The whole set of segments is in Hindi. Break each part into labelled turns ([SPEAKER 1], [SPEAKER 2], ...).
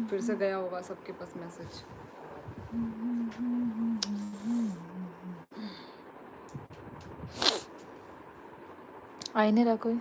[SPEAKER 1] फिर से गया होगा सबके पास मैसेज।
[SPEAKER 2] आई नहीं रहा कोई।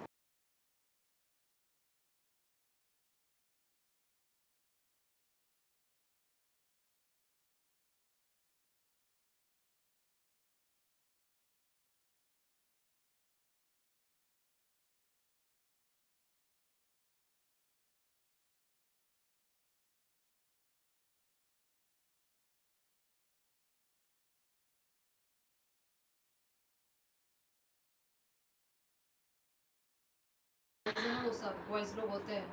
[SPEAKER 1] वो सब बॉयज लोग होते हैं।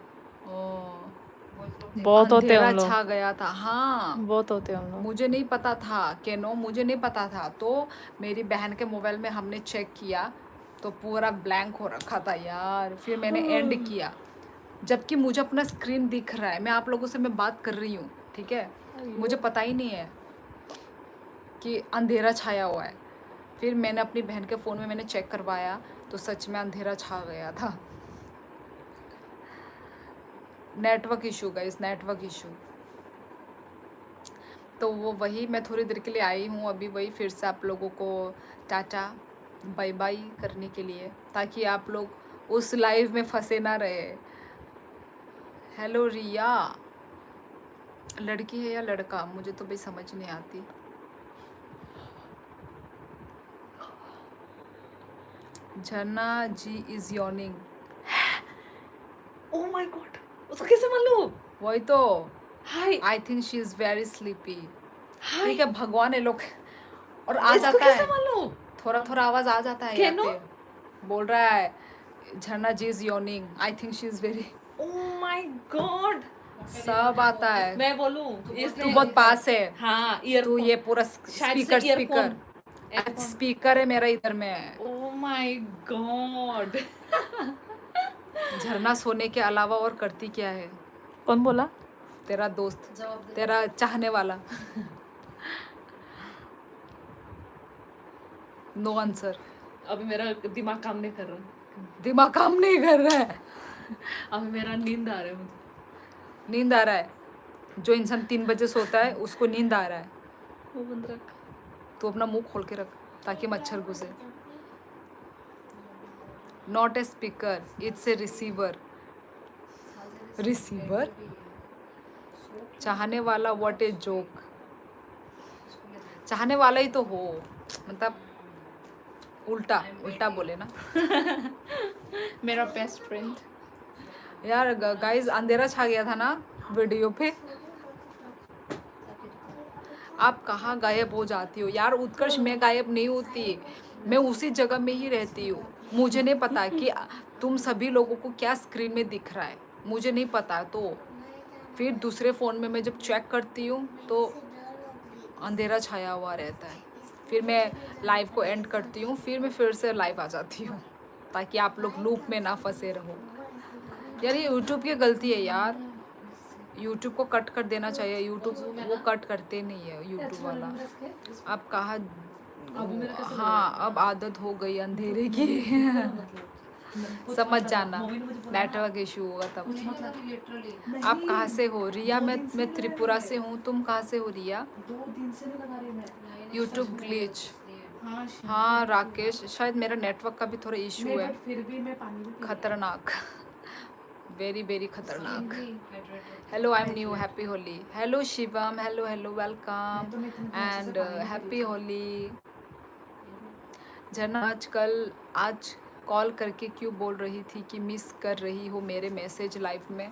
[SPEAKER 2] बहुत होते हैं
[SPEAKER 1] अंधेरा
[SPEAKER 2] हम लोग,
[SPEAKER 1] छा गया था। हाँ,
[SPEAKER 2] बहुत होते हैं हम लोग।
[SPEAKER 1] मुझे नहीं पता था कि नो, मुझे नहीं पता था। तो मेरी बहन के मोबाइल में हमने चेक किया तो पूरा ब्लैंक हो रखा था यार। फिर मैंने एंड किया, जबकि मुझे अपना स्क्रीन दिख रहा है, मैं आप लोगों से मैं बात कर रही हूँ, ठीक है। मुझे पता ही नहीं है कि अंधेरा छाया हुआ है। फिर मैंने अपनी बहन के फ़ोन में मैंने चेक करवाया तो सच में अंधेरा छा गया था। Network issue guys, network issue. तो वो वही मैं थोड़ी देर के लिए आई हूँ अभी, वही फिर से आप लोगों को टाटा बाय बाय करने के लिए, ताकि आप लोग उस लाइव में फंसे ना रहे। हेलो रिया, लड़की है या लड़का मुझे तो भाई समझ नहीं आती। Jharna ji is yawning.
[SPEAKER 2] Oh my God, उसको कैसे मालूम?
[SPEAKER 1] वही तो,
[SPEAKER 2] हाय
[SPEAKER 1] I think she is very sleepy.
[SPEAKER 2] हाय,
[SPEAKER 1] ठीक है, भगवान है लोग। और आ
[SPEAKER 2] इसको
[SPEAKER 1] जाता
[SPEAKER 2] कैसे
[SPEAKER 1] है,
[SPEAKER 2] मालूम?
[SPEAKER 1] थोड़ा थोड़ा आवाज़ आ जाता है यहाँ
[SPEAKER 2] केनो?
[SPEAKER 1] पे। बोल रहा है Jharna ji is yawning, I think she is very,
[SPEAKER 2] oh my God,
[SPEAKER 1] सब आता है।
[SPEAKER 2] मैं बोलूं
[SPEAKER 1] तू
[SPEAKER 2] इसने?
[SPEAKER 1] बहुत पास है।
[SPEAKER 2] हाँ,
[SPEAKER 1] तू
[SPEAKER 2] ईयरफोन,
[SPEAKER 1] ये पूरा
[SPEAKER 2] शायद से
[SPEAKER 1] स्पीकर
[SPEAKER 2] ईयरफोन,
[SPEAKER 1] स्पीकर स्पीकर है मेरा इधर में।
[SPEAKER 2] ओह माय गॉड।
[SPEAKER 1] झरना सोने के अलावा और करती क्या है?
[SPEAKER 2] कौन बोला?
[SPEAKER 1] तेरा दोस्त, तेरा चाहने वाला। No answer.
[SPEAKER 2] अभी मेरा दिमाग काम नहीं कर रहा,
[SPEAKER 1] दिमाग काम नहीं कर रहा है।
[SPEAKER 2] अभी मेरा नींद आ रहा है मुझे।
[SPEAKER 1] नींद आ रहा है? जो इंसान 3 बजे सोता है उसको नींद आ रहा है।
[SPEAKER 2] वो बंद रख।
[SPEAKER 1] तो अपना मुंह खोल के रख ताकि मच्छर घुसे। Not a speaker, it's a receiver. Receiver? चाहने वाला, व्हाट ए जोक। चाहने वाला ही तो हो, मतलब उल्टा उल्टा बोले ना।
[SPEAKER 2] मेरा बेस्ट फ्रेंड।
[SPEAKER 1] यार गाइस, अंधेरा छा गया था ना वीडियो पे। आप कहाँ गायब हो जाती हो यार? उत्कर्ष, मैं गायब नहीं होती, मैं उसी जगह में ही रहती हूँ। मुझे नहीं पता कि तुम सभी लोगों को क्या स्क्रीन में दिख रहा है, मुझे नहीं पता। तो फिर दूसरे फ़ोन में मैं जब चेक करती हूँ तो अंधेरा छाया हुआ रहता है। फिर मैं लाइव को एंड करती हूँ, फिर मैं फिर से लाइव आ जाती हूँ ताकि आप लोग लूप में ना फंसे रहो। यार ये यूट्यूब की गलती है यार, यूट्यूब को कट कर देना चाहिए। यूट्यूब वो कट करते नहीं है यूट्यूब वाला। अब कहाँ, हाँ अब आदत हो गई अंधेरे की। समझ जाना, नेटवर्क इशू होगा तब। आप कहाँ से हो रिया? मैं त्रिपुरा से हूँ। तुम कहाँ से हो रिया?
[SPEAKER 2] 2 दिन से नहीं लगा रही मैं।
[SPEAKER 1] YouTube glitch.
[SPEAKER 2] हाँ,
[SPEAKER 1] हाँ राकेश, शायद मेरा नेटवर्क का भी थोड़ा इशू
[SPEAKER 2] नहीं,
[SPEAKER 1] है।
[SPEAKER 2] बट फिर भी मैं पानी भी पी रही हूँ।
[SPEAKER 1] खतरनाक, वेरी वेरी खतरनाक। Hello, I am new, happy Holi. Hello Shivam, hello hello, welcome and happy Holi. झरना, आज कॉल करके क्यों बोल रही थी कि मिस कर रही हो मेरे मैसेज लाइफ में?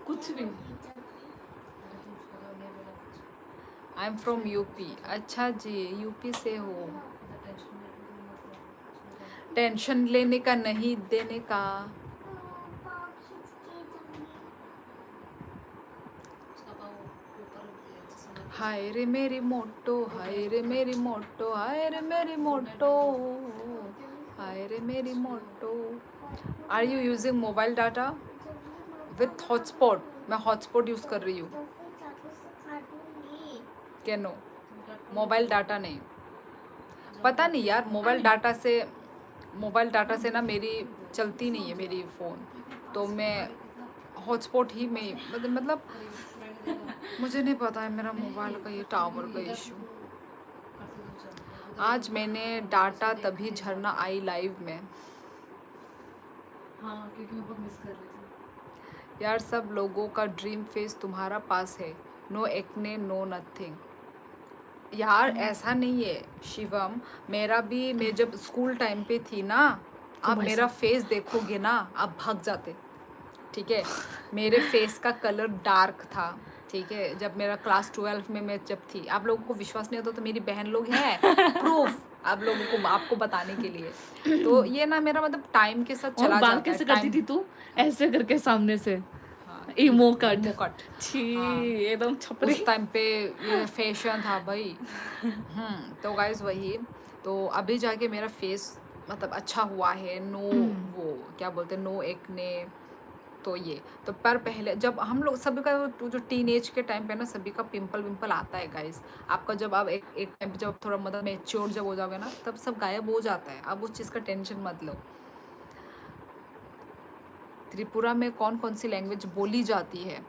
[SPEAKER 2] कुछ भी।
[SPEAKER 1] आई एम फ्रॉम यूपी। अच्छा जी, यूपी से हो। टेंशन लेने का नहीं देने का। हाय रे मेरी मोटो, हाय रे मेरी मोटो, हाय रे मेरी मोटो, हाय रे मेरी मोटो। Are you using mobile data with hotspot? मैं हॉटस्पॉट यूज़ कर रही हूँ। कैनो, मोबाइल डाटा नहीं। पता नहीं यार, मोबाइल डाटा से मोबाइल डाटा से ना मेरी चलती नहीं है मेरी फ़ोन, तो मैं हॉटस्पॉट ही में मतलब मुझे नहीं पता है मेरा मोबाइल का ये टावर का इशू। आज मैंने डाटा तभी झरना आई लाइव में।
[SPEAKER 2] हाँ, क्योंकि मैं बहुत मिस कर रही थी।
[SPEAKER 1] यार सब लोगों का ड्रीम फेस तुम्हारा पास है, नो एक्ने नो नथिंग। यार ऐसा नहीं है शिवम, मेरा भी, मैं जब स्कूल टाइम पे थी ना, आप
[SPEAKER 2] भाई
[SPEAKER 1] मेरा फेस देखोगे ना आप भाग जाते, ठीक है। मेरे फेस का कलर डार्क था, ठीक है। जब मेरा क्लास 12 में मैं जब थी, आप लोगों को विश्वास नहीं होता तो मेरी बहन लोग हैं प्रूफ आप लोगों को, आपको बताने के लिए। तो ये ना मेरा मतलब टाइम के साथ
[SPEAKER 2] और
[SPEAKER 1] चला
[SPEAKER 2] बाल
[SPEAKER 1] जाता है
[SPEAKER 2] कैसे करती
[SPEAKER 1] टाइम।
[SPEAKER 2] थी तू? ऐसे करके सामने से
[SPEAKER 1] हाँ,
[SPEAKER 2] इमो कट।
[SPEAKER 1] इमो कट।
[SPEAKER 2] छी,
[SPEAKER 1] हाँ,
[SPEAKER 2] एकदम छपरी।
[SPEAKER 1] उस टाइम पे ये फैशन था भाई। तो गाइस वही, तो अभी जाके मेरा फेस मतलब अच्छा हुआ है, नो वो क्या बोलते हैं, नो एक्ने। तो ये तो पर पहले जब हम लोग सभी का जो टीनेज के टाइम पे ना सभी का पिंपल विंपल आता है गाइस। आपका जब आप एक टाइम पे जब थोड़ा मतलब मेच्योर जब हो जाओगे ना तब सब गायब हो जाता है, आप उस चीज़ का टेंशन मत लो। त्रिपुरा में कौन कौन सी लैंग्वेज बोली जाती है?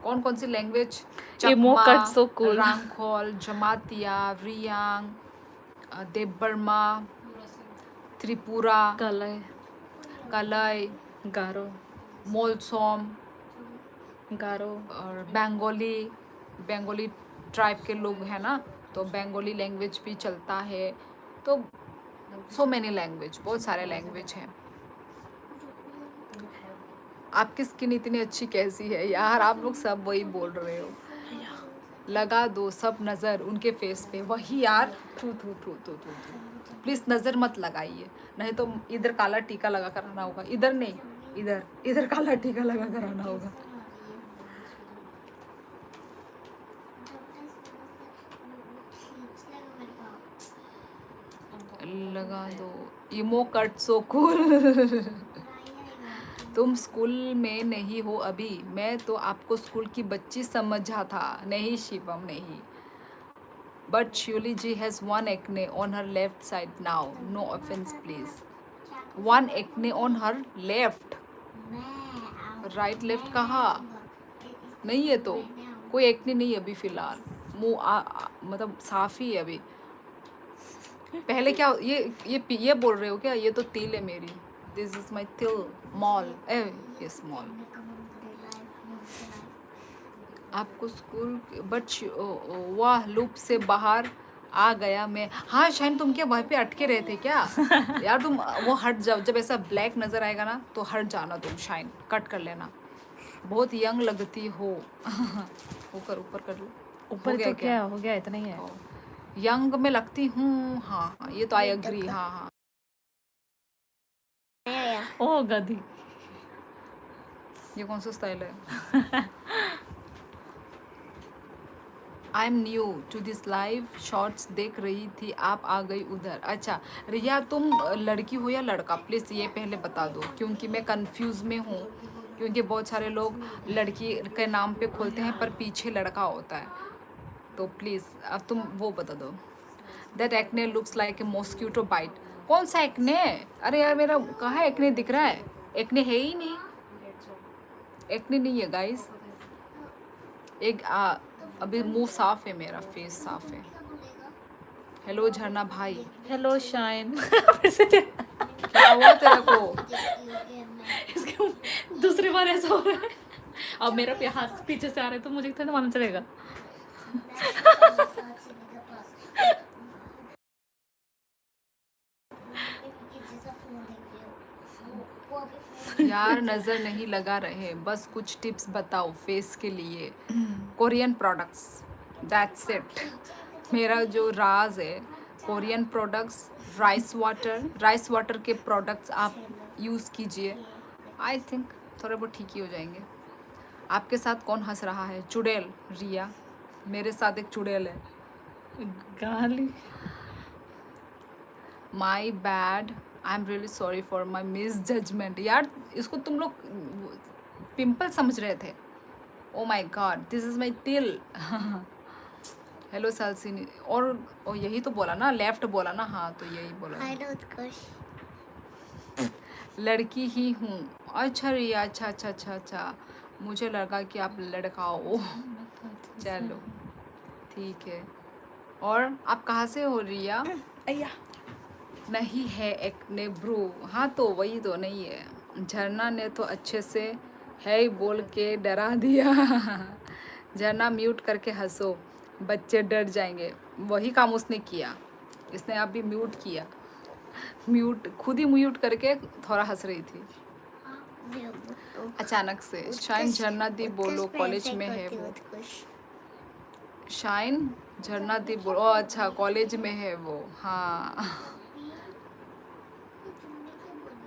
[SPEAKER 1] कौन कौन सी लैंग्वेज?
[SPEAKER 2] इमो
[SPEAKER 1] चकमा,
[SPEAKER 2] कट सो कूल।
[SPEAKER 1] रांगखोल, जमातिया, रियांग, देवबर्मा, त्रिपुरा,
[SPEAKER 2] कलय,
[SPEAKER 1] कलय,
[SPEAKER 2] गारो,
[SPEAKER 1] मोलसोम
[SPEAKER 2] गारो।
[SPEAKER 1] और बंगाली। बंगाली ट्राइब के लोग हैं ना, तो बंगाली लैंग्वेज भी चलता है। तो सो मैनी लैंग्वेज, बहुत सारे लैंग्वेज हैं। आपकी स्किन इतनी अच्छी कैसी है यार, आप लोग सब वही बोल रहे हो। लगा दो सब नज़र उनके फेस पे, वही यार। थू थू थू थू थू थू। प्लीज़ नज़र मत लगाइए, नहीं तो इधर काला टीका लगा कर आना होगा, इधर नहीं, इधर इधर काला टीका लगा कर आना होगा। लगा दो इमो कट सो कूल। तुम स्कूल में नहीं हो अभी, मैं तो आपको स्कूल की बच्ची समझा था। नहीं शिवम नहीं, but Shuli ji has one acne on her left side now. No offense please. One acne on her left. Right left कहाँ? नहीं है तो कोई एक्ने नहीं है अभी फिलहाल, मतलब साफ ही है अभी। पहले क्या ये बोल रहे हो क्या? ये तो तिल है मेरी, दिस इज माई तिल मॉल, ये स्मॉल। आपको स्कूल बट वाह लूप से बाहर आ गया मैं। हाँ शाइन, तुम क्या वहीं पे अटके रहे थे क्या? यार तुम वो हट जाओ, जब ऐसा ब्लैक नज़र आएगा ना तो हट जाना तुम, शाइन कट कर लेना। बहुत यंग लगती हो। ऊपर ऊपर कर लो।
[SPEAKER 2] ऊपर तो क्या हो गया, इतना ही है।
[SPEAKER 1] यंग में लगती हूँ, हाँ हाँ ये तो आई एग्री। हाँ हाँ
[SPEAKER 2] ओ गधी।
[SPEAKER 1] ये कौन सा स्टाइल है? I am new to this live, shorts देख रही थी, आप आ गई उधर। अच्छा रिया, तुम लड़की हो या लड़का? प्लीज़ ये पहले बता दो, क्योंकि मैं कंफ्यूज में हूँ, क्योंकि बहुत सारे लोग लड़की के नाम पे खोलते हैं पर पीछे लड़का होता है। तो प्लीज़ अब तुम वो बता दो। That acne looks like a mosquito bite. कौन सा एक्ने? अरे यार मेरा कहाँ एक्ने दिख रहा है? एक्ने है ही नहीं, एक्ने नहीं है गाइस। एक अभी मुंह साफ है, मेरा फेस साफ है। हेलो झरना भाई।
[SPEAKER 2] Hello shine.
[SPEAKER 1] क्या हुआ तेरे को?
[SPEAKER 2] इसके दूसरी बार ऐसा हो रहा है। अब मेरा हाथ पीछे से आ रहा है तो मुझे इतना मालूम चलेगा।
[SPEAKER 1] यार नज़र नहीं लगा रहे, बस कुछ टिप्स बताओ फेस के लिए। Korean products, that's it. मेरा जो राज है कोरियन प्रोडक्ट्स, राइस वाटर के प्रोडक्ट्स आप यूज़ कीजिए, आई थिंक थोड़े बहुत ठीक ही हो जाएंगे। आपके साथ कौन हंस रहा है? चुड़ैल रिया, मेरे साथ एक चुड़ैल है।
[SPEAKER 2] गाली।
[SPEAKER 1] My bad, I am really sorry for my misjudgement. यार इसको तुम लोग पिंपल समझ रहे थे? Oh my God, this is my टिल। हेलो सालसिनी। और यही तो बोला ना, लेफ्ट बोला ना? हाँ तो यही बोला। लड़की ही हूँ। अच्छा रिया, अच्छा अच्छा अच्छा अच्छा, मुझे लगा कि आप लड़का हो। चलो ठीक है। और आप कहाँ से हो रिया?
[SPEAKER 2] अय्या
[SPEAKER 1] नहीं है एक ने ब्रो। हाँ तो वही तो नहीं है। झरना ने तो अच्छे से है ही बोल के डरा दिया। झरना म्यूट करके हंसो, बच्चे डर जाएंगे। वही काम उसने किया, इसने अभी म्यूट किया। म्यूट खुद ही म्यूट करके थोड़ा हंस रही थी अचानक से। शाइन झरना दी बोलो कॉलेज में है वो। शाइन झरना दी बोलो, ओ अच्छा कॉलेज में है वो। हाँ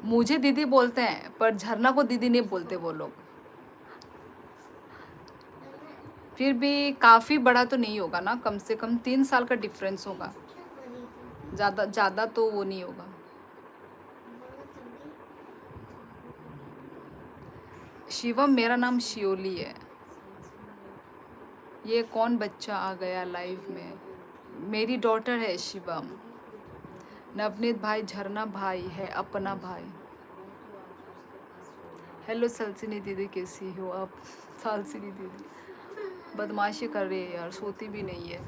[SPEAKER 1] मुझे दीदी बोलते हैं पर झरना को दीदी नहीं बोलते वो लोग। फिर भी काफ़ी बड़ा तो नहीं होगा ना, कम से कम 3 साल का डिफरेंस होगा, ज़्यादा ज़्यादा तो वो नहीं होगा। शिवम मेरा नाम शियोली है। ये कौन बच्चा आ गया लाइव में? मेरी डॉटर है शिवम। नवनीत भाई झरना भाई है, अपना भाई। हेलो सलसिनी दीदी, कैसी हो आप? सालसिनी दीदी बदमाशी कर रही है यार, सोती भी नहीं है।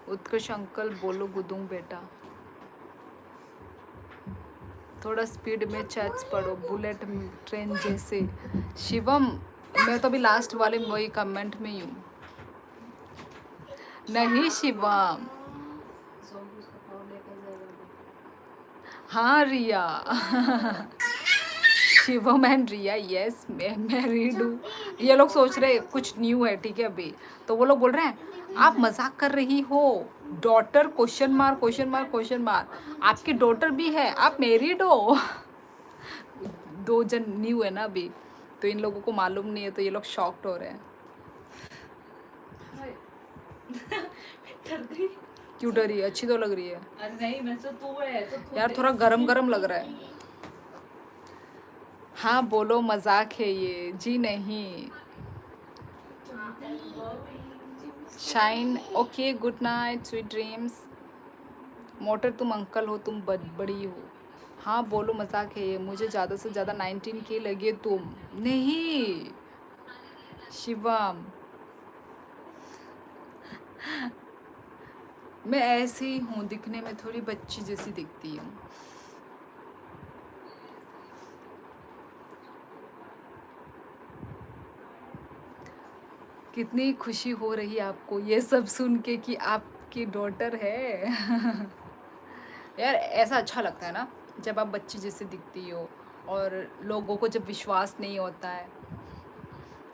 [SPEAKER 1] उत्कर्ष अंकल बोलो गुदुंग बेटा। थोड़ा स्पीड में चैट्स पढ़ो, बुलेट ट्रेन जैसे। शिवम मैं तो अभी लास्ट वाले वही कमेंट में ही हूँ। नहीं शिवम। हाँ रिया। शिवम एंड रिया, यस मैं मैरिड हूँ। ये लोग सोच रहे हैं कुछ न्यू है, ठीक है अभी तो वो लोग बोल रहे हैं आप मजाक कर रही हो। Daughter question mark question mark question mark, आपकी डॉटर भी है, आप मैरिड हो। 2 जन न्यू है ना अभी, तो इन लोगों को मालूम नहीं है, तो ये लोग शॉक्ड हो रहे हैं।
[SPEAKER 2] डर गई।
[SPEAKER 1] क्यों डरी? अच्छी तो लग रही है
[SPEAKER 2] अरे नहीं, मैं तो तू है तो
[SPEAKER 1] यार, थोड़ा गरम गरम लग रहा है। हाँ बोलो मजाक है ये जी। नहीं shine okay, good night sweet dreams. Motor तुम अंकल हो, तुम बड़ी हो। हाँ बोलो मजाक है ये, मुझे ज़्यादा से ज़्यादा 19K लगे तुम। नहीं शिवम, मैं ऐसी ही हूँ, दिखने में थोड़ी बच्ची जैसी दिखती हूँ। कितनी खुशी हो रही है आपको ये सब सुन के कि आपकी डॉटर है। यार ऐसा अच्छा लगता है ना, जब आप बच्ची जैसे दिखती हो और लोगों को जब विश्वास नहीं होता है,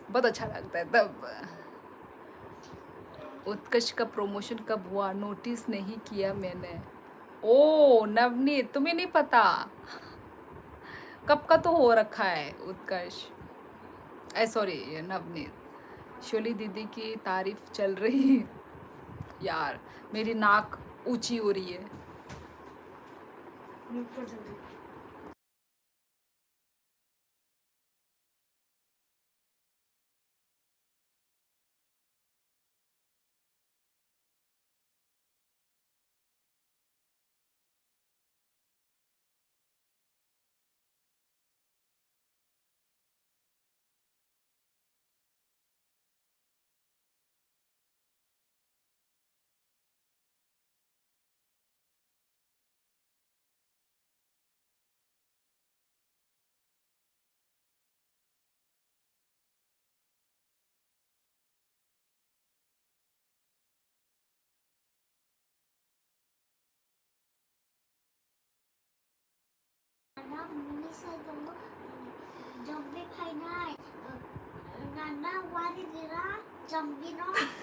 [SPEAKER 1] बहुत अच्छा लगता है तब। उत्कर्ष का प्रमोशन कब हुआ? नोटिस नहीं किया मैंने। ओ नवनीत, तुम्हें नहीं पता? कब का तो हो रखा है उत्कर्ष, ऐ सॉरी नवनीत। शोली दीदी की तारीफ चल रही है यार, मेरी नाक ऊंची हो रही है।
[SPEAKER 2] म्यूट कर जल्दी।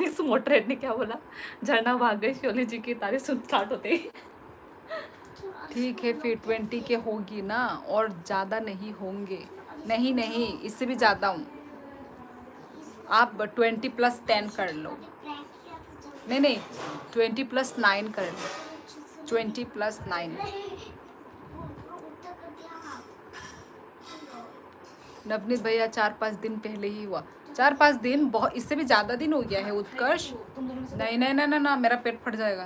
[SPEAKER 2] इस मोटरेट ने क्या बोला? झरना भाग गई, शोले जी की तारीफ सुन स्टार्ट होते ही।
[SPEAKER 1] ठीक है फिर 20K होगी ना, और ज़्यादा नहीं होंगे। नहीं नहीं, इससे भी ज़्यादा हूँ। आप 20+10 कर लो। नहीं नहीं, 20+9 कर लो। 20+9। नवनीत भैया 4-5 दिन पहले ही हुआ। 4-5 दिन बहुत, इससे भी ज़्यादा दिन हो गया है उत्कर्ष।
[SPEAKER 2] तुम दोनों में से
[SPEAKER 1] नहीं नहीं नहीं नहीं ना, मेरा पेट फट जाएगा।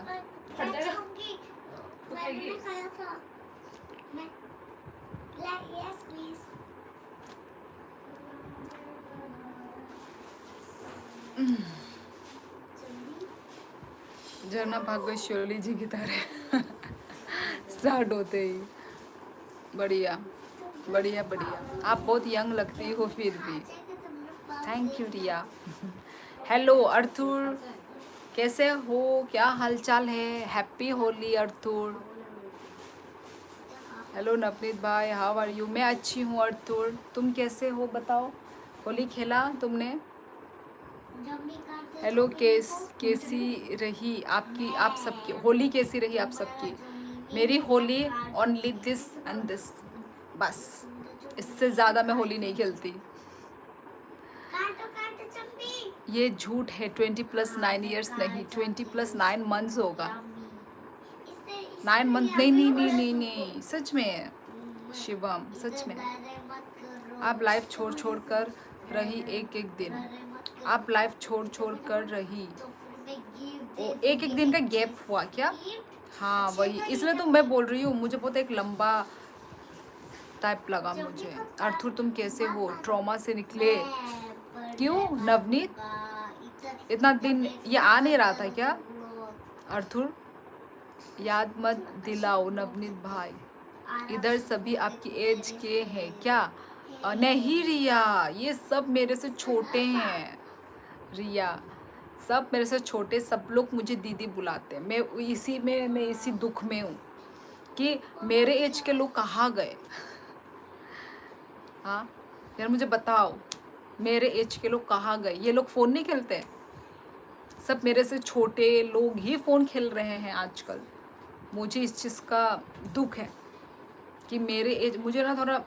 [SPEAKER 2] फट जाएगा। तो खाएगी।
[SPEAKER 1] झरना भाग्यश्री जी की तरह स्टार्ट होते ही। बढ़िया बढ़िया बढ़िया, आप बहुत यंग लगती हो फिर भी। Thank you Riya. Hello Arthur, कैसे हो, क्या हालचाल है? Happy Holi Arthur. Hello Navneet भाई, हाउ आर यू? मैं अच्छी हूँ अर्थुर, तुम कैसे हो बताओ? होली खेला तुमने? हेलो कैसी रही आपकी, आप सबकी होली कैसी रही आप सबकी? मेरी Holi only this and this, बस इससे ज़्यादा मैं होली नहीं खेलती। ये झूठ है, 20+9 years नहीं, 20+9 months होगा। 9 month नहीं नहीं नहीं नहीं नहीं, सच में शिवम, सच में। आप लाइफ छोड़ छोड़ कर रही एक एक दिन, आप लाइफ छोड़ छोड़ कर रही, ओ एक एक दिन का गैप हुआ क्या? हाँ वही, इसलिए तो मैं बोल रही हूँ, मुझे बहुत एक लंबा टाइप लगा मुझे। अर्थुर तुम कैसे हो, ट्रॉमा से निकले? क्यों नवनीत, इतना दिन ये आ नहीं रहा था क्या? अर्थुर याद मत दिलाओ नवनीत भाई, इधर सभी आपकी एज के हैं क्या? नहीं रिया, ये सब मेरे से छोटे हैं रिया, सब मेरे से छोटे, सब लोग मुझे दीदी बुलाते हैं। मैं इसी दुख में हूँ कि मेरे एज के लोग कहाँ गए। हाँ यार मुझे बताओ, मेरे एज के लोग कहाँ गए? ये लोग फ़ोन नहीं खेलते? सब मेरे से छोटे लोग ही फ़ोन खेल रहे हैं आजकल। मुझे इस चीज़ का दुख है कि मेरे एज, मुझे ना थोड़ा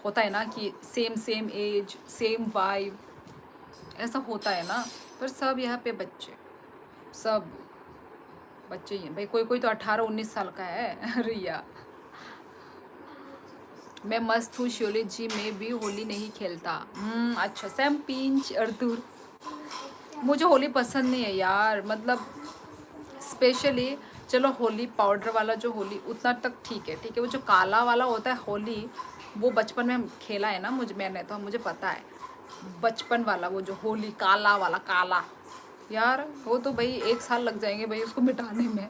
[SPEAKER 1] होता है ना कि same same age same vibe, ऐसा होता है ना। पर सब यहाँ पे बच्चे, सब बच्चे ही हैं भाई, कोई कोई तो 18-19 साल का है रिया। मैं मस्त हूँ शियोली जी, मैं भी होली नहीं खेलता। अच्छा सैम पिंच अर्दूर, मुझे होली पसंद नहीं है यार, मतलब स्पेशली चलो होली पाउडर वाला जो होली उतना तक ठीक है, ठीक है। वो जो काला वाला होता है होली, वो बचपन में हम खेला है ना, मैंने तो मुझे पता है बचपन वाला, वो जो होली काला वाला काला, यार वो तो भाई 1 साल लग जाएंगे भाई उसको मिटाने में।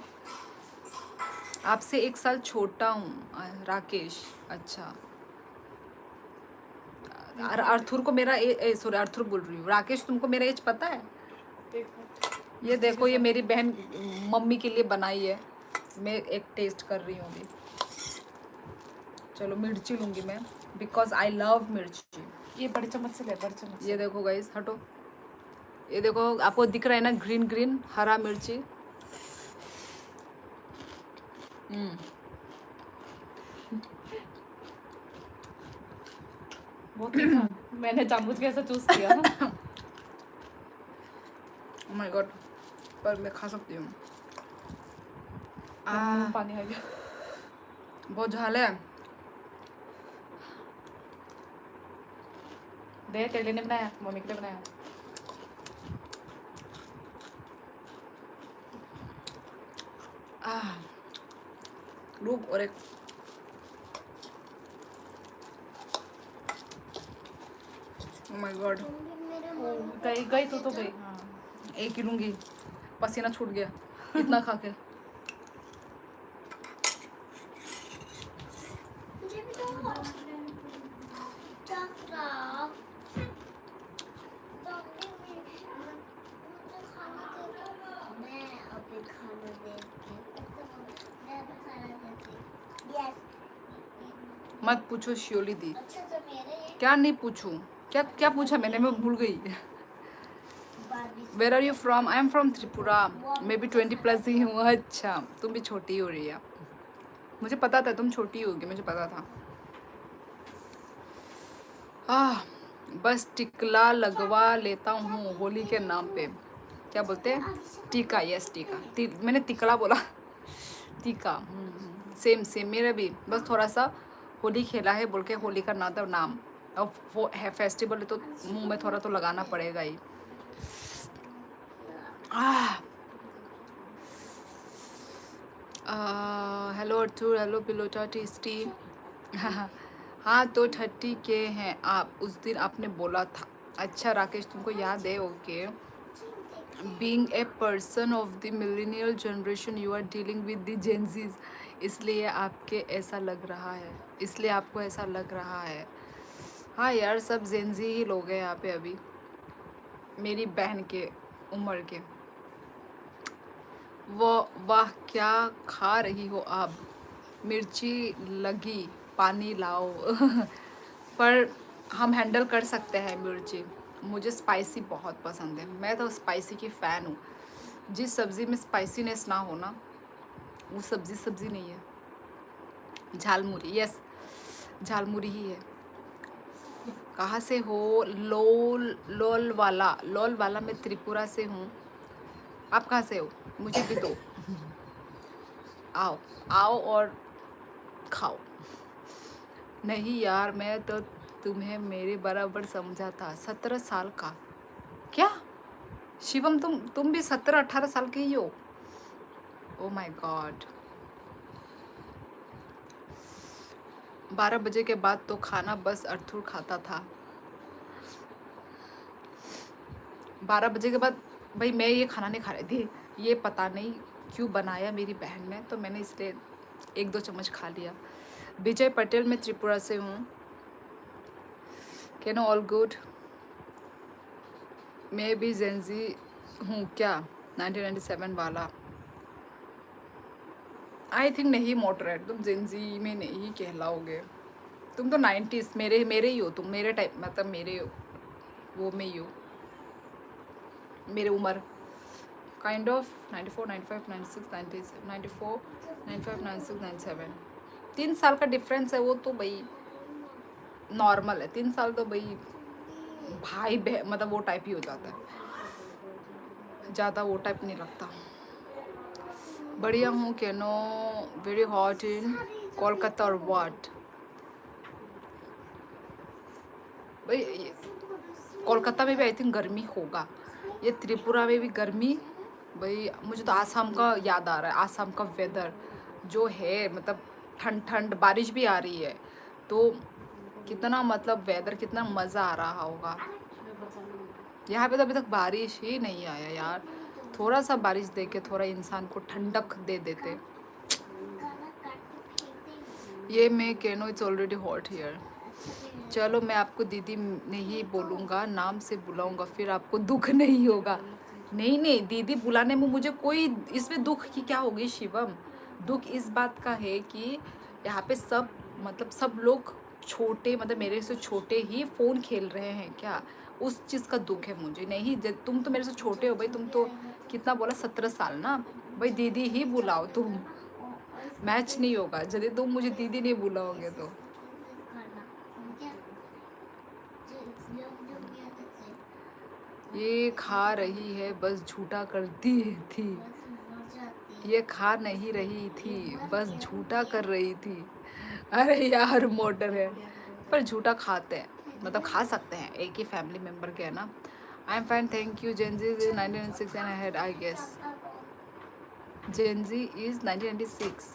[SPEAKER 1] आपसे 1 साल छोटा हूँ राकेश। अच्छा अर्थुर को मेरा सॉरी अर्थुर बोल रही हूँ, राकेश तुमको मेरा एज पता है? ये देखो, ये मेरी बहन मम्मी के लिए बनाई है, मैं एक टेस्ट कर रही हूँ अभी। चलो मिर्ची लूँगी मैं, बिकॉज आई लव मिर्ची।
[SPEAKER 2] ये बड़े चम्मच से ले, बड़े चम्मच से।
[SPEAKER 1] ये देखो गाइस, हटो, ये देखो आपको दिख रहा है ना, ग्रीन ग्रीन हरा मिर्ची।
[SPEAKER 2] बहुत तीखा। मैंने चामच कैसा चूज किया ना।
[SPEAKER 1] ओह माय गॉड, पर मैं खा सकती हूँ।
[SPEAKER 2] पानी आ गया।
[SPEAKER 1] बहुत झाल है।
[SPEAKER 2] दे, तेरे लिए नहीं बनाया, मम्मी के लिए बनाया।
[SPEAKER 1] रुक, और एक ओह माय गॉड,
[SPEAKER 2] गई गई तो गई। हाँ
[SPEAKER 1] एक ही लूँगी, पसीना छूट गया इतना खा के। मत पूछो शियोली दी, क्या नहीं पूछूं, क्या क्या पूछा मैंने, मैं भूल गई। Where are you from? I am from Tripura, मैं भी 20+ ही हूँ। अच्छा तुम भी छोटी हो रही है, मुझे पता था तुम छोटी होगी, मुझे पता था। बस टिकला लगवा लेता हूँ होली के नाम पे, क्या बोलते हैं, टीका, यस टीका, मैंने तिकड़ा बोला, टीका। सेम सेम मेरा भी, बस थोड़ा सा होली खेला है बोल के होली का नाम, अब वो है फेस्टिवल तो मुंह में थोड़ा तो लगाना पड़ेगा ही। हेलो अर्थुर, हेलो पिलोटा टेस्टी। हाँ तो 30 के हैं आप, उस दिन आपने बोला था। अच्छा राकेश तुमको याद है, okay. Being a person of the millennial generation you are dealing with the Gen Zs, इसलिए आपके ऐसा लग रहा है, इसलिए आपको ऐसा लग रहा है। हाँ यार, सब जेंजी ही लोग हैं यहाँ पे अभी, मेरी बहन के उम्र के। वो वाह, क्या खा रही हो आप? मिर्ची लगी, पानी लाओ। पर हम हैंडल कर सकते हैं मिर्ची। मुझे स्पाइसी बहुत पसंद है, मैं तो स्पाइसी की फ़ैन हूँ। जिस सब्ज़ी में स्पाइसीनेस ना हो ना, वो सब्ज़ी सब्ज़ी नहीं है। झालमुरी, यस, झालमुरी ही है। कहाँ से हो? लोल, लोल वाला मैं त्रिपुरा से हूँ। आप कहाँ से हो? मुझे भी दो। आओ आओ और खाओ। नहीं यार, मैं तो तुम्हें मेरे बराबर समझा था। 17 साल का? क्या शिवम, तुम भी 17-18 साल के ही हो? ओ माय गॉड। 12 बजे के बाद तो खाना बस अर्थुर खाता था। 12 बजे के बाद भाई मैं ये खाना नहीं खा रही थी। ये पता नहीं क्यों बनाया मेरी बहन ने, तो मैंने इसलिए 1-2 चम्मच खा लिया। विजय पटेल, मैं त्रिपुरा से हूँ। Can all good? मैं भी जेंजी हूँ क्या? 1997 वाला? आई थिंक नहीं मोटरेट, तुम जेंजी में नहीं कहलाओगे। तुम तो 90s, मेरे मेरे ही हो तुम, मेरे टाइप, मतलब मेरे वो में ही हो, मेरे उम्र। Kind of 94, 95, 96, 97, 94, 95, 96, 97। 3 साल का डिफरेंस है, वो तो भाई नॉर्मल है। 3 साल तो भाई भाई बहन मतलब वो टाइप ही हो जाता है, ज़्यादा वो टाइप नहीं लगता। बढ़िया हूँ। Canoe very hot in Kolkata और व्हाट? भाई कोलकाता में भी आई थिंक गर्मी होगा, ये त्रिपुरा में भी गर्मी। भाई मुझे तो आसाम का याद आ रहा है, आसाम का वेदर जो है, मतलब ठंड ठंड, बारिश भी आ रही है, तो कितना मतलब वेदर कितना मज़ा आ रहा होगा। यहाँ पे तो अभी तक बारिश ही नहीं आया यार। थोड़ा सा बारिश दे के थोड़ा इंसान को ठंडक दे देते। ये मैं canoe it's already hot here. चलो मैं आपको दीदी नहीं बोलूँगा, नाम से बुलाऊँगा, फिर आपको दुख नहीं होगा। नहीं नहीं, दीदी बुलाने में मुझे कोई, इसमें दुख की क्या होगी शिवम? दुख इस बात का है कि यहाँ पे सब, मतलब सब लोग छोटे, मतलब मेरे से छोटे ही फ़ोन खेल रहे हैं क्या, उस चीज़ का दुख है मुझे। नहीं, तुम तो मेरे से छोटे हो भाई, तुम तो कितना बोला, 17 साल ना भाई। दीदी ही बुलाओ तुम, मैच नहीं होगा यदि तुम मुझे दीदी नहीं बुलाओगे तो। ये खा रही है बस झूठा करती थी, ये खा नहीं रही थी बस झूठा कर रही थी। अरे यार मोटर है, पर झूठा खाते हैं, मतलब खा सकते हैं, एक ही फैमिली मेम्बर के है ना। I am fine thank you. Gen Z is 1996 and I had I guess gen Z is 1996।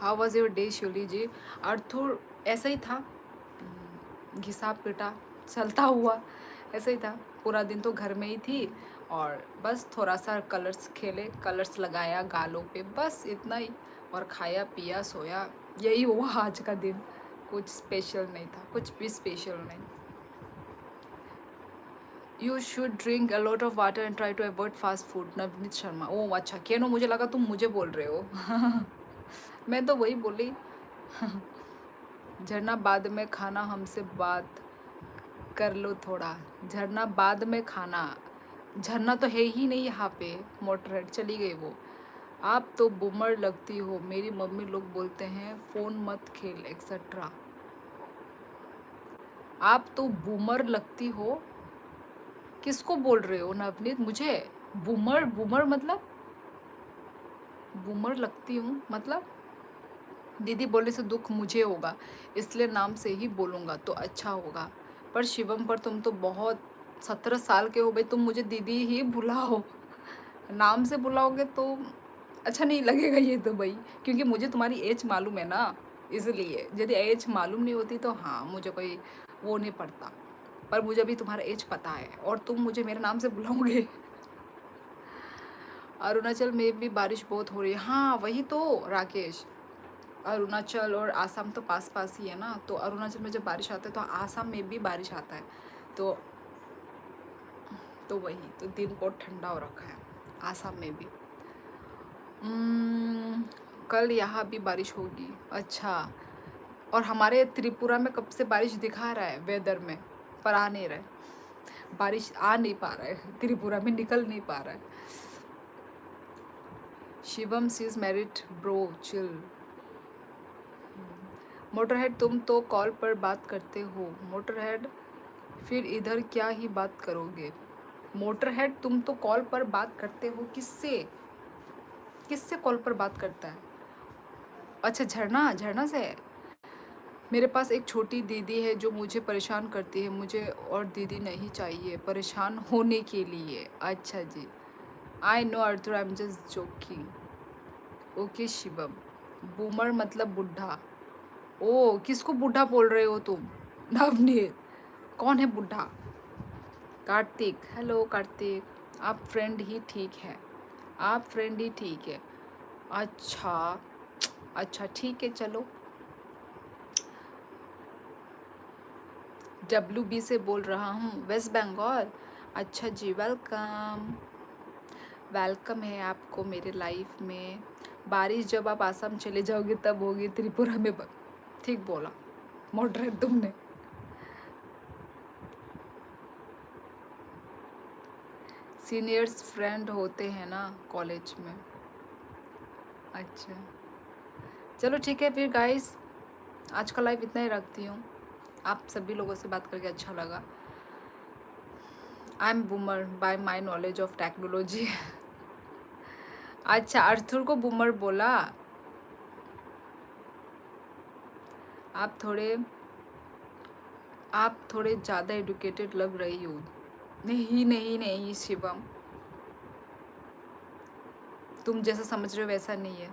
[SPEAKER 1] How was your day Sholi ji? Arthur ऐसा ही था, घिसा पिटा चलता हुआ, ऐसा ही था। पूरा दिन तो घर में ही थी, और बस थोड़ा सा कलर्स खेले, कलर्स लगाया गालों पे, बस इतना ही। और खाया पिया सोया, यही हुआ आज का दिन। कुछ स्पेशल नहीं था, कुछ भी स्पेशल नहीं। You should drink a lot of water and try to avoid fast food. Navneet Sharma. Oh अच्छा, केनो मुझे लगा तुम मुझे बोल रहे हो। मैं तो वही बोली। झरना बाद में खाना, हमसे बात कर लो थोड़ा। झरना बाद में खाना, झरना तो है ही नहीं यहाँ पे, मोटरहेड चली गई वो। आप तो बूमर लगती हो, मेरी मम्मी लोग बोलते हैं फ़ोन मत खेल एक्सेट्रा। आप तो बूमर लगती हो, किसको बोल रहे हो नवनीत? मुझे बूमर, बूमर मतलब बूमर लगती हूँ मतलब? दीदी बोलने से दुख मुझे होगा, इसलिए नाम से ही बोलूँगा तो अच्छा होगा। पर शिवम, पर तुम तो बहुत 17 साल के हो भाई, तुम मुझे दीदी ही बुलाओ। नाम से बुलाओगे तो अच्छा नहीं लगेगा ये तो भाई, क्योंकि मुझे तुम्हारी एज मालूम है ना, इसलिए। यदि एज मालूम नहीं होती तो हाँ, मुझे कोई वो नहीं पड़ता। पर मुझे अभी तुम्हारा एज पता है और तुम मुझे मेरे नाम से बुलाओगे। अरुणाचल में भी बारिश बहुत हो रही है। हाँ वही तो राकेश, अरुणाचल और आसाम तो पास पास ही है ना, तो अरुणाचल में जब बारिश आता है तो आसाम में भी बारिश आता है। तो वही तो दिन बहुत ठंडा हो रखा है आसाम में भी। कल यहाँ भी बारिश होगी। अच्छा, और हमारे त्रिपुरा में कब से बारिश दिखा रहा है वेदर में, पर आ नहीं रहा है, बारिश आ नहीं पा रहा है, त्रिपुरा में निकल नहीं पा रहा है। शिवम सी इज मैरिड ब्रो चिल। मोटरहेड तुम तो कॉल पर बात करते हो। मोटरहेड फिर इधर क्या ही बात करोगे। मोटरहेड तुम तो कॉल पर बात करते हो, किससे किससे कॉल पर बात करता है। अच्छा झरना, झरना से। मेरे पास एक छोटी दीदी है जो मुझे परेशान करती है, मुझे और दीदी नहीं चाहिए परेशान होने के लिए। अच्छा जी, I know Arthur, I am just joking. Okay Shivam. Boomer मतलब बुढ़ा। ओ किसको बुढ़ा बोल रहे हो तुम नवनीत, कौन है बुढ़ा। कार्तिक, हेलो कार्तिक, आप फ्रेंड ही ठीक है, आप फ्रेंड ही ठीक है। अच्छा अच्छा ठीक है चलो। WB से बोल रहा हूँ, वेस्ट बंगाल। अच्छा जी, वेलकम, वेलकम है आपको मेरे लाइफ में। बारिश जब आप आसाम चले जाओगे तब होगी त्रिपुरा में ठीक बोला मॉडरेट तुमने। सीनियर्स फ्रेंड होते हैं ना कॉलेज में। अच्छा चलो ठीक है फिर गाइस, आज का लाइव इतना ही रखती हूँ। आप सभी लोगों से बात करके अच्छा लगा। I am boomer bye my knowledge of technology. अच्छा अर्थुर को बूमर बोला। आप थोड़े ज़्यादा एडुकेटेड लग रही हो। नहीं नहीं नहीं शिवम, तुम जैसा समझ रहे हो वैसा नहीं है।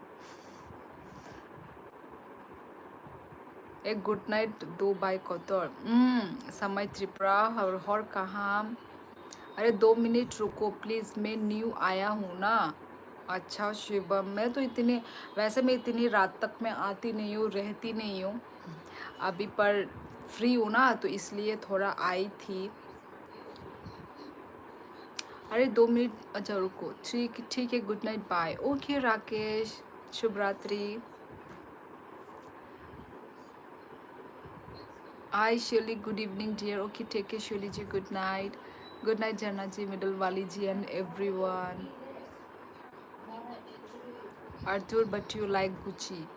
[SPEAKER 1] एक गुड नाइट दो बाय कोतौर। समय त्रिपुरा और कहाँ। अरे 2 मिनट रुको प्लीज़, मैं न्यू आया हूँ ना। अच्छा शिवम, मैं तो इतनी, वैसे मैं इतनी रात तक मैं आती नहीं हूँ, रहती नहीं हूँ अभी, पर फ्री हूँ ना तो इसलिए थोड़ा आई थी। अरे 2 मिनट, अच्छा रुको, ठीक है, good night bye. Okay Rakesh, शुभ रात्रि। I Sholi, good evening dear. Okay take care Sholi ji, good night Jharna ji, middle वाली ji and everyone. Arthur but you like Gucci.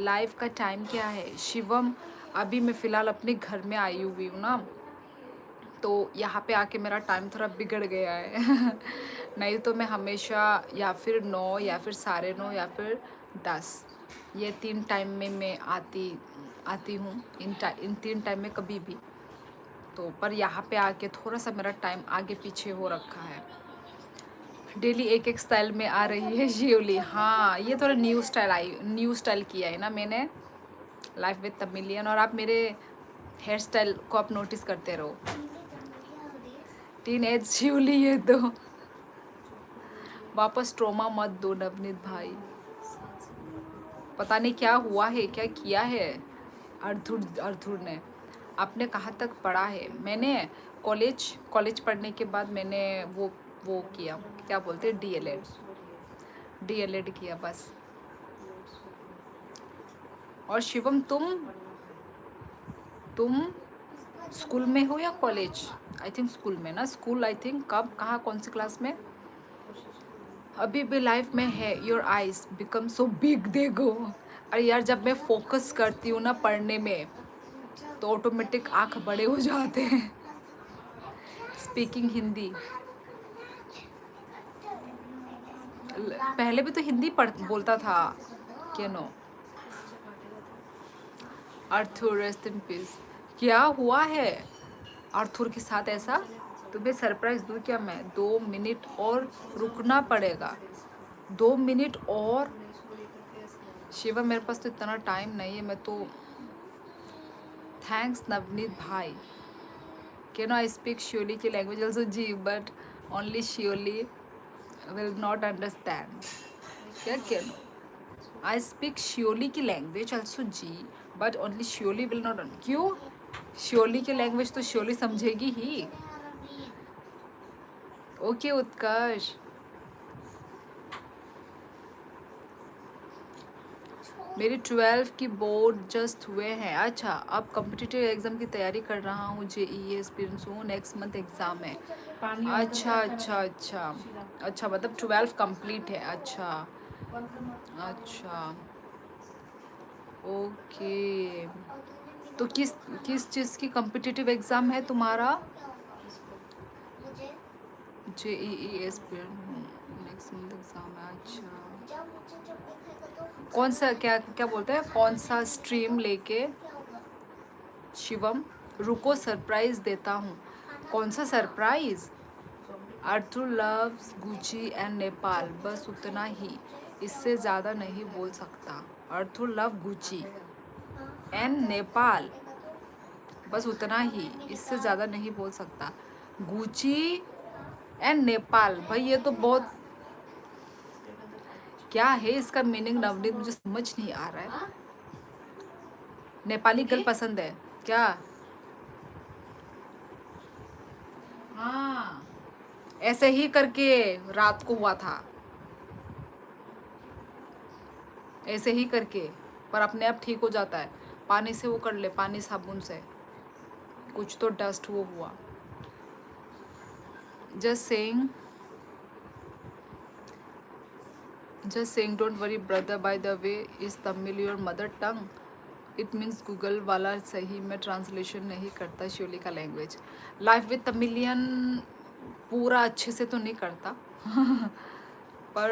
[SPEAKER 1] Live का टाइम क्या है शिवम, अभी मैं फ़िलहाल अपने घर में आई हुई हूँ ना, तो यहाँ पे आके मेरा टाइम थोड़ा बिगड़ गया है। नहीं तो मैं हमेशा या फिर 9 या फिर 9:30 या फिर 10, ये 3 टाइम में मैं आती हूँ। इन 3 टाइम में कभी भी, तो पर यहाँ पे आके थोड़ा सा मेरा टाइम आगे पीछे हो रखा है। डेली एक स्टाइल में आ रही है शिवली। हाँ ये थोड़ा न्यू स्टाइल किया है ना मैंने, लाइफ विद तमिलियन। और आप मेरे हेयर स्टाइल को आप नोटिस करते रहो। टीन एज शिवली है तो वापस ट्रोमा मत दो नवनीत भाई। पता नहीं क्या हुआ है, क्या किया है अर्थुर ने। आपने कहाँ तक पढ़ा है। मैंने कॉलेज पढ़ने के बाद मैंने वो किया, क्या बोलते हैं, डीएलएड किया बस। और शिवम तुम स्कूल में हो या कॉलेज। आई थिंक स्कूल में ना, स्कूल आई थिंक, कब कहाँ कौन सी क्लास में। अभी भी लाइफ में है। Your eyes become so big, देखो। अरे यार जब मैं फोकस करती हूँ ना पढ़ने में तो ऑटोमेटिक आँख बड़े हो जाते हैं। स्पीकिंग हिंदी, पहले भी तो हिंदी बोलता था। क्या नो अर्थुर रेस्ट इन पीस। क्या हुआ है अर्थुर के साथ ऐसा, तुम्हें सरप्राइज दूँ क्या मैं। 2 मिनट और रुकना पड़ेगा, 2 मिनट और। शिवा मेरे पास तो इतना टाइम नहीं है, मैं तो। थैंक्स नवनीत भाई। कैन आई स्पीक श्योली की language also ji, but only Shyoli will not understand. क्या कैनो आई स्पीक श्योली की language also ji, but only Shyoli will not. क्यों? श्योली की लैंग्वेज तो श्योली समझेगी ही। ओके उत्कर्ष, मेरी 12 की बोर्ड जस्ट हुए हैं। अच्छा, अब कॉम्पिटिटिव एग्जाम की तैयारी कर रहा हूँ, जेईई एक्सपीरियंस हूँ, नेक्स्ट मंथ एग्जाम है।
[SPEAKER 2] पानी
[SPEAKER 1] अच्छा अच्छा अच्छा अच्छा, मतलब 12 कंप्लीट है। अच्छा अच्छा, ओके। तो किस किस चीज़ की कॉम्पिटिटिव एग्ज़ाम है तुम्हारा? जेईई एस्पिरेंट हूँ, नेक्स्ट मंथ एग्ज़ाम है। अच्छा, कौन सा, क्या क्या बोलते हैं, कौन सा स्ट्रीम लेके? शिवम, रुको सरप्राइज देता हूँ। कौन सा surprise? Arthur loves Gucci and Nepal, बस उतना ही, इससे ज़्यादा नहीं बोल सकता। Arthur love Gucci and Nepal, बस उतना ही, इससे ज़्यादा नहीं बोल सकता। गुची एंड नेपाल, भाई ये तो बहुत, क्या है इसका मीनिंग नवनीत, मुझे समझ नहीं आ रहा है। नेपाली गर्ल पसंद है क्या? हाँ, ऐसे ही करके रात को हुआ था, ऐसे ही करके, पर अपने आप ठीक हो जाता है। पानी से वो कर ले, पानी साबुन से, कुछ तो डस्ट वो हुआ। Just saying don't worry brother, by the way is Tamil your mother tongue? It means Google वाला सही में ट्रांसलेशन नहीं करता श्योली का लैंग्वेज। लाइफ विद तमिलियन पूरा अच्छे से तो नहीं करता पर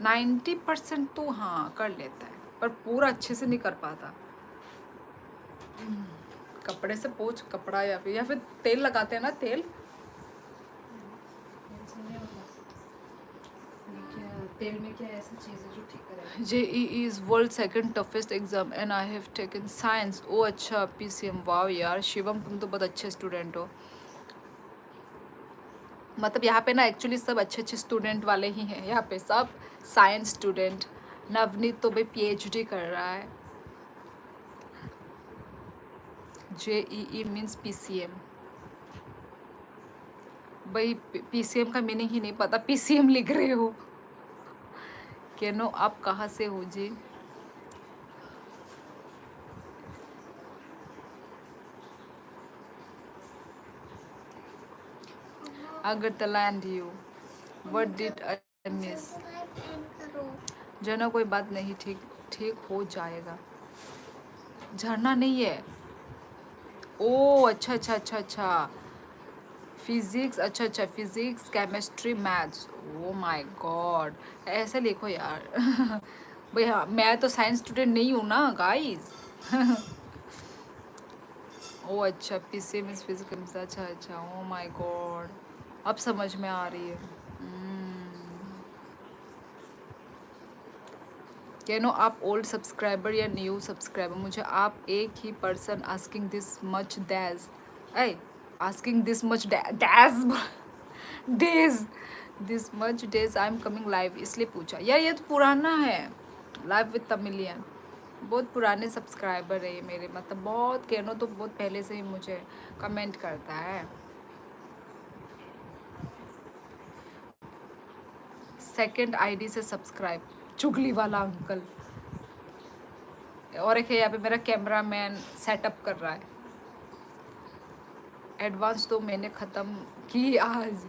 [SPEAKER 1] 90% तो हाँ कर लेता है, पर पूरा अच्छे से नहीं कर पाता। कपड़े से पोंछ कपड़ा, या फिर तेल लगाते हैं ना, तेल।
[SPEAKER 2] तेल में क्या ऐसी चीज़ है जो ठीक करेगा?
[SPEAKER 1] JEE is world second toughest exam and I have taken science. ओ अच्छा, पीसीएम, वाओ यार शिवम तुम तो बहुत अच्छे स्टूडेंट हो। मतलब यहाँ पे ना एक्चुअली सब अच्छे अच्छे स्टूडेंट वाले ही हैं, यहाँ पे सब साइंस स्टूडेंट। नवनीत तो भाई पीएचडी कर रहा है। जेईई मीन्स पीसीएम, भाई पीसीएम का मीनिंग ही नहीं पता, पीसीएम लिख रहे हो। केनो आप कहाँ से हो ji? Agartala and you, what did I miss? जना कोई बात नहीं, ठीक ठीक हो जाएगा। झरना नहीं है। ओ अच्छा अच्छा अच्छा अच्छा, फिजिक्स, अच्छा अच्छा, physics chemistry maths, O my God, ऐसे लिखो यार भैया मैं तो साइंस स्टूडेंट नहीं हूँ ना गाइस ओ अच्छा, पीसी मीन्स फिजिक्स, अच्छा अच्छा, ओ माय गॉड, अब समझ में आ रही है। कैनो आप ओल्ड सब्सक्राइबर या न्यू सब्सक्राइबर? मुझे आप एक ही person asking this much days, I asking this much days days, this much days I am coming live, इसलिए पूछा यार। ये तो पुराना है, लाइव विद तमिलियन, बहुत पुराने सब्सक्राइबर है ये मेरे, मतलब बहुत, कैनो तो बहुत पहले से ही मुझे कमेंट करता है। सेकंड आईडी से सब्सक्राइब, चुगली वाला अंकल। और एक है यहाँ पे मेरा कैमरा मैन सेटअप कर रहा है। एडवांस तो मैंने ख़त्म की आज।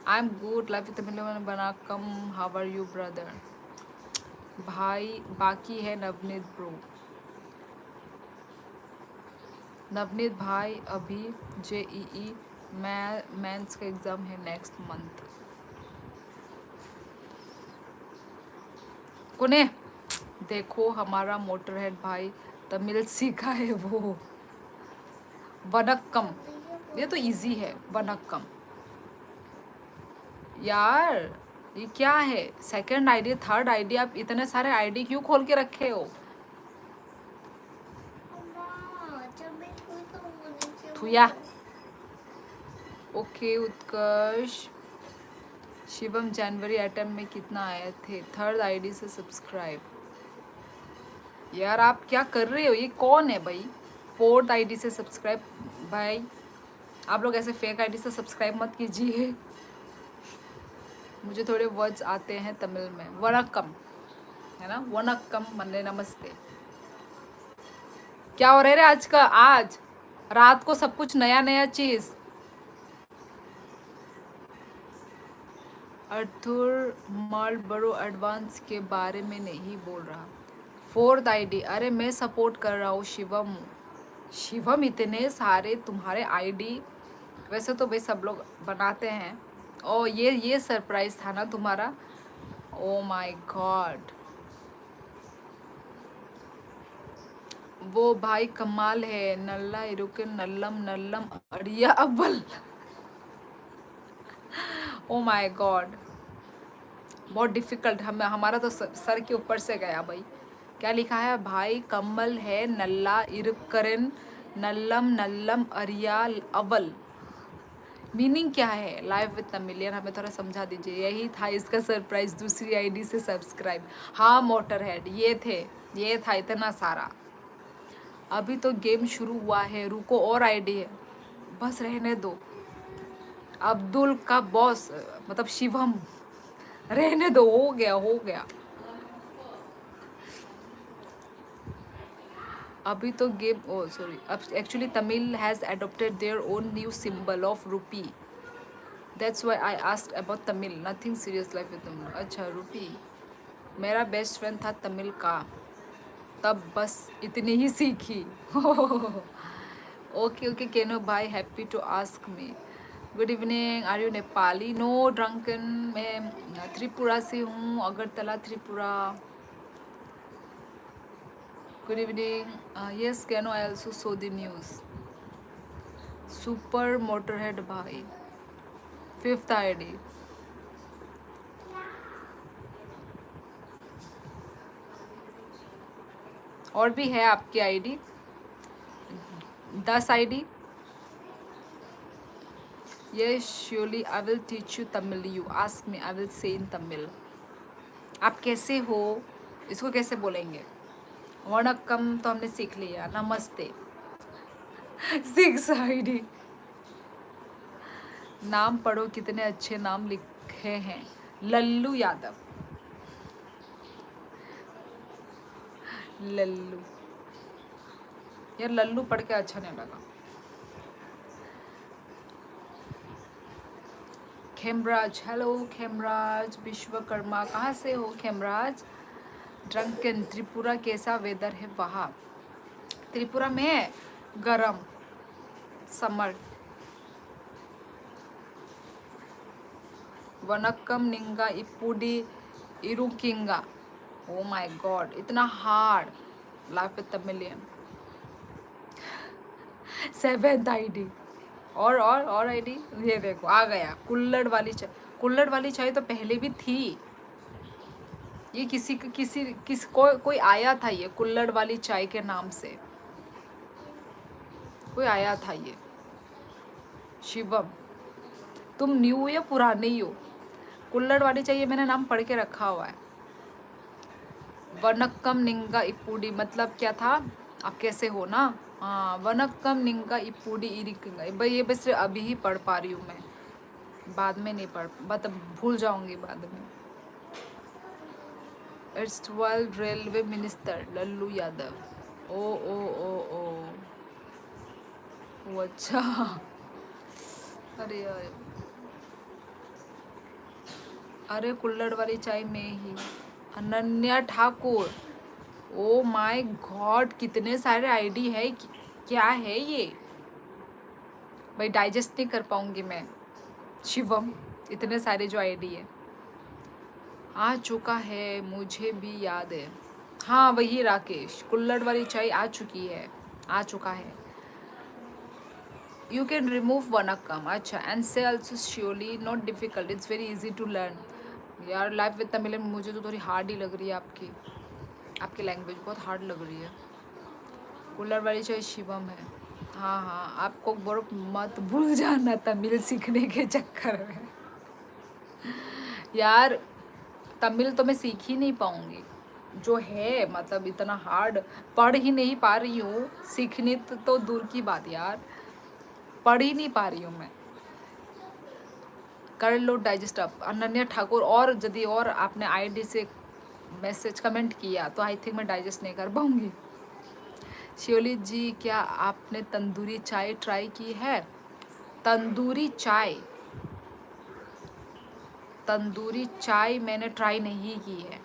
[SPEAKER 1] I am good, life Tamil में बना कम, हाउ आर यू ब्रदर? भाई बाकी है नवनीत ब्रो, नवनीत भाई अभी जेईई मेंस का एग्ज़ाम है नेक्स्ट मंथ। कोने देखो हमारा मोटरहेड भाई तमिल सीखा है वो, वनक्कम, ये तो इजी है वनक्कम। यार ये क्या है, सेकंड आईडी, थर्ड आईडी, आप इतने सारे आईडी क्यों खोल के रखे हो? थुया, ओके उत्कर्ष। शिवम जनवरी अटेम्प्ट में कितना आए थे? 3rd आईडी से सब्सक्राइब। यार आप क्या कर रहे हो? ये कौन है भाई? 4th आईडी से सब्सक्राइब। भाई आप लोग ऐसे फेक आईडी से सब्सक्राइब मत कीजिए। मुझे थोड़े वर्ड्स आते हैं तमिल में। वनक्कम है ना, वनक्कम मन्ने नमस्ते। क्या हो रहा है रे आज का? आज रात को सब कुछ नया नया चीज। अर्थुर मार्लबरो एडवांस के बारे में नहीं बोल रहा। 4th आईडी, अरे मैं सपोर्ट कर रहा हूँ शिवम। शिवम इतने सारे तुम्हारे आईडी, वैसे तो भाई सब लोग बनाते हैं। ओ ये सरप्राइज था ना तुम्हारा? ओ माय गॉड, वो भाई कमाल है। नल्ला इरुके नल्लम नल्लम अड़िया अव्वल। ओ माय गॉड, बहुत डिफिकल्ट। हमारा तो सर के ऊपर से गया भाई। क्या लिखा है भाई? कमल है नल्ला इरुकरन नल्लम नल्लम अरिया अव्वल। मीनिंग क्या है? लाइव विद तमिलियन हमें थोड़ा समझा दीजिए। यही था इसका सरप्राइज, दूसरी आईडी से सब्सक्राइब। हाँ मोटर हेड, ये था इतना सारा। अभी तो गेम शुरू हुआ है, रुको और आईडी है, बस रहने दो। अब्दुल का बॉस मतलब शिवम, रहने दो, हो गया हो गया। अभी तो गेम, ओ सॉरी, अब actually Tamil has adopted their own new symbol of rupee. That's why I asked about Tamil. Nothing serious life with Tamil. अच्छा रूपी, मेरा बेस्ट फ्रेंड था तमिल का, तब बस इतनी ही सीखी। ओके ओके केनो भाई, happy to ask me. Good evening, are you Nepali? No drunken, मैं त्रिपुरा से हूँ, Agartala Tripura. Good evening, yes Keno, I also saw the news. Super Motorhead भाई, 5th आईडी। और भी है आपकी ID? 10 ID. Yes, surely I will teach you Tamil. You ask me, I will say in Tamil. आप कैसे हो इसको कैसे बोलेंगे? वनक्कम तो हमने सीख लिया, नमस्ते। 6 आईडी। नाम पढ़ो, कितने अच्छे नाम लिखे हैं। लल्लू यादव, लल्लू। यार लल्लू पढ़ के अच्छा नहीं लगा। खेमराज, हेलो खेमराज। विश्वकर्मा, कहाँ से हो खेमराज? ड्रंकन, त्रिपुरा कैसा वेदर है वहाँ? त्रिपुरा में है गरम, summer. Vanakkam निंगा इपुडी इरुकिंगा। O my God, इतना hard. Life with Tamilian. 7th ID. और आईडी, ये देखो आ गया। कुल्लड़ वाली चाय, कुल्लड़ वाली चाय तो पहले भी थी। ये कोई आया था, ये कुल्लड़ वाली चाय के नाम से कोई आया था ये। शिवम, तुम न्यू हो या पुराने ही हो? कुल्लड़ वाली चाय, मैंने नाम पढ़ के रखा हुआ है। वनक्कम निंगा इपुडी मतलब क्या था? आप कैसे हो ना? हाँ, वनक्कम निंगा इपुडी इरिकिंगा। भाई ये बस अभी ही पढ़ पा रही हूँ मैं, बाद में नहीं पढ़, मतलब भूल जाऊंगी बाद में। It's 12 railway minister Lallu Yadav. ओ ओ ओ ओ ओ अच्छा। अरे यार, अरे कुल्लड़ वाली चाय में ही। Ananya Thakur, oh my god, कितने सारे आईडी है। क्या है ये भाई? डाइजेस्ट नहीं कर पाऊंगी मैं। शिवम, इतने सारे जो आईडी है। आ चुका है, मुझे भी याद है। हाँ वही राकेश, कुल्लड़ वाली चाय आ चुकी है, आ चुका है। यू कैन रिमूव वनक्कम, अच्छा, एंड से also surely not difficult, it's very easy to learn. यार लाइफ विद तमिल मुझे तो थोड़ी हार्ड ही लग रही है। आपकी लैंग्वेज बहुत हार्ड लग रही है। कुल्लड़ वाली चाय शिवम है। हाँ हाँ, आपको बोलो मत भूल जाना तमिल सीखने के चक्कर में। यार तमिल तो मैं सीख ही नहीं पाऊंगी, जो है मतलब इतना हार्ड, पढ़ ही नहीं पा रही हूँ, सीखने तो दूर की बात यार, पढ़ ही नहीं पा रही हूँ मैं। कर लो डाइजेस्ट अप अनन्या ठाकुर, और यदि और आपने आईडी से मैसेज कमेंट किया तो आई थिंक मैं डाइजेस्ट नहीं कर पाऊंगी। शिवली जी क्या आपने तंदूरी चाय ट्राई की है? तंदूरी चाय, तंदूरी चाय मैंने ट्राई नहीं की है,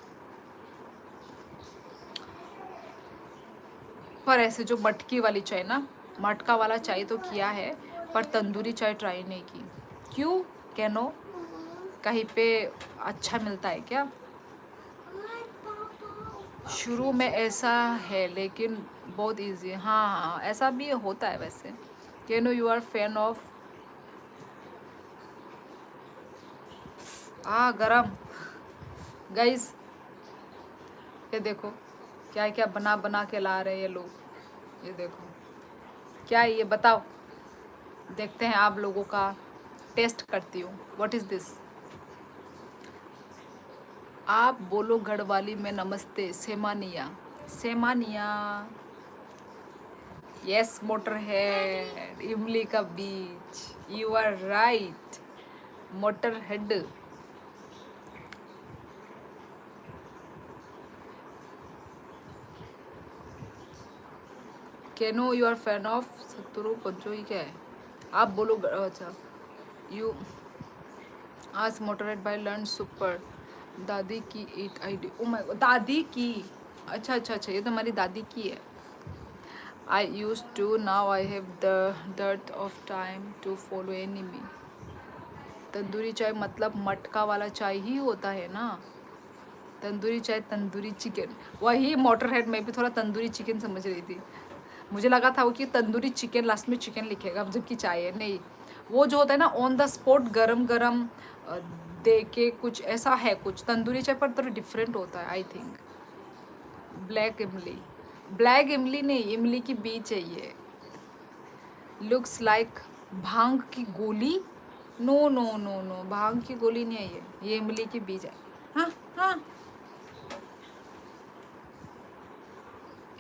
[SPEAKER 1] पर ऐसे जो मटकी वाली चाय ना, मटका वाला चाय तो किया है, पर तंदूरी चाय ट्राई नहीं की। क्यों? कैनो कहीं पे अच्छा मिलता है क्या? शुरू में ऐसा है लेकिन बहुत इजी है। हाँ हाँ, ऐसा भी होता है वैसे। कैनो यू आर फैन ऑफ गरम गाइस, ये देखो क्या क्या बना बना के ला रहे हैं ये लोग, ये देखो क्या है ये, बताओ, देखते हैं आप लोगों का टेस्ट करती हूँ। What is this? आप बोलो गढ़वाली में नमस्ते। सेमानिया, सेमानिया, यस मोटर हेड, इमली का बीज, you are right, Motorhead. Keno you are fan of सत्तरू पंचो, ही क्या है? आप बोलो अच्छा, यू आज मोटरेट बाय लर्न सुपर दादी की 8 ID। ओ माय गॉड, दादी की, अच्छा अच्छा अच्छा, ये तो हमारी दादी की है। I use to, now I have the dearth of time to follow anime. Tandoori चाय मतलब मटका वाला चाय ही होता है ना? तंदूरी चाय, तंदूरी चिकन, वही मोटर हेड में भी थोड़ा तंदूरी चिकन समझ रही थी, मुझे लगा था वो कि तंदूरी चिकन, लास्ट में चिकन लिखेगा जबकि चाय है। नहीं, वो जो होता है ना ऑन द स्पॉट गरम गरम दे के, कुछ ऐसा है, कुछ तंदूरी चाय पर थोड़ा डिफरेंट होता है आई थिंक। ब्लैक इमली, ब्लैक इमली नहीं, इमली की बीज है ये। लुक्स लाइक भांग की गोली, नो नो नो नो, भांग की गोली नहीं है ये इमली की बीज है। हाँ हाँ,